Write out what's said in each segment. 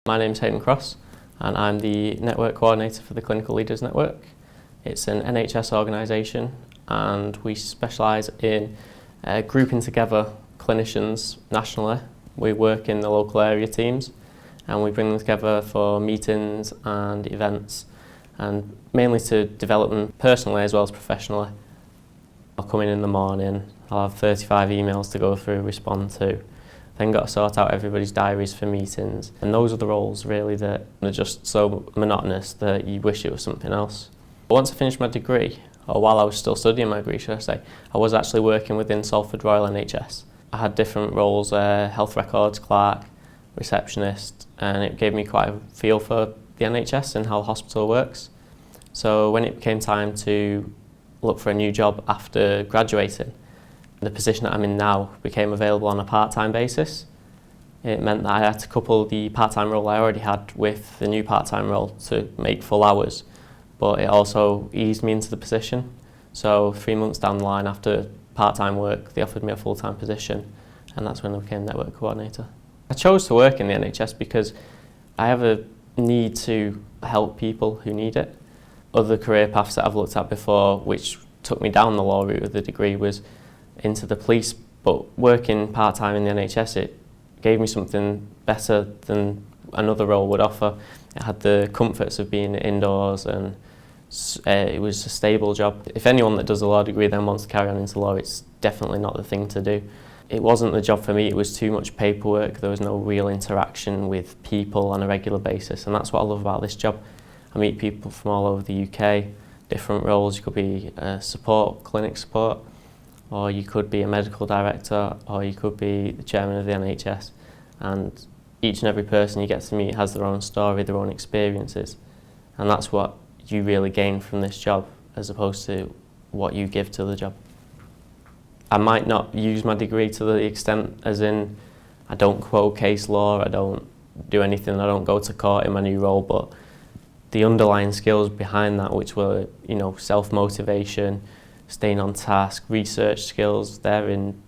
My name's Haydn Cross and I'm the Network Co-Ordinator for the Clinical Leaders Network. It's an NHS organisation and we specialise in grouping together clinicians nationally. We work in the local area teams and we bring them together for meetings and events, and mainly to develop them personally as well as professionally. I'll come in the morning, I'll have 35 emails to go through, respond to. Then got to sort out everybody's diaries for meetings. And those are the roles really that are just so monotonous that you wish it was something else. But once I finished my degree, or while I was still studying my degree, should I say, I was actually working within Salford Royal NHS. I had different roles, health records clerk, receptionist, and it gave me quite a feel for the NHS and how the hospital works. So when it became time to look for a new job after graduating, the position that I'm in now became available on a part-time basis. It meant that I had to couple the part-time role I already had with the new part-time role to make full hours, but it also eased me into the position. So 3 months down the line after part-time work, they offered me a full-time position, and that's when I became Network Coordinator. I chose to work in the NHS because I have a need to help people who need it. Other career paths that I've looked at before, which took me down the law route of the degree, was into the police, but working part-time in the NHS, it gave me something better than another role would offer. It had the comforts of being indoors and it was a stable job. If anyone that does a law degree then wants to carry on into law, it's definitely not the thing to do. It wasn't the job for me, it was too much paperwork, there was no real interaction with people on a regular basis, and that's what I love about this job. I meet people from all over the UK, different roles. You could be support, clinic support, or you could be a medical director, or you could be the chairman of the NHS, and each and every person you get to meet has their own story, their own experiences, and that's what you really gain from this job as opposed to what you give to the job. I might not use my degree to the extent as in I don't quote case law, I don't do anything, I don't go to court in my new role, but the underlying skills behind that, which were, self-motivation, staying on task, research skills, they're in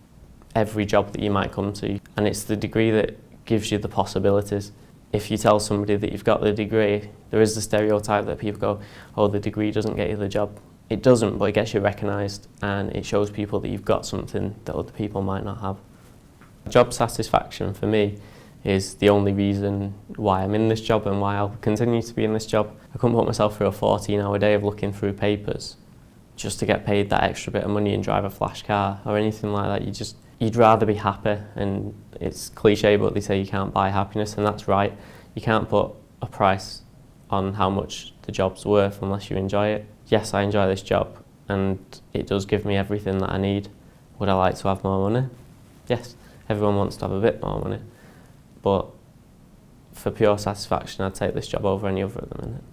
every job that you might come to. And it's the degree that gives you the possibilities. If you tell somebody that you've got the degree, there is the stereotype that people go, oh, the degree doesn't get you the job. It doesn't, but it gets you recognised and it shows people that you've got something that other people might not have. Job satisfaction for me is the only reason why I'm in this job and why I'll continue to be in this job. I couldn't put myself through a 14-hour day of looking through papers just to get paid that extra bit of money and drive a flash car or anything like that. You'd rather be happy, and it's cliche, but they say you can't buy happiness, and that's right. You can't put a price on how much the job's worth unless you enjoy it. Yes, I enjoy this job and it does give me everything that I need. Would I like to have more money? Yes, everyone wants to have a bit more money, but for pure satisfaction I'd take this job over any other at the minute.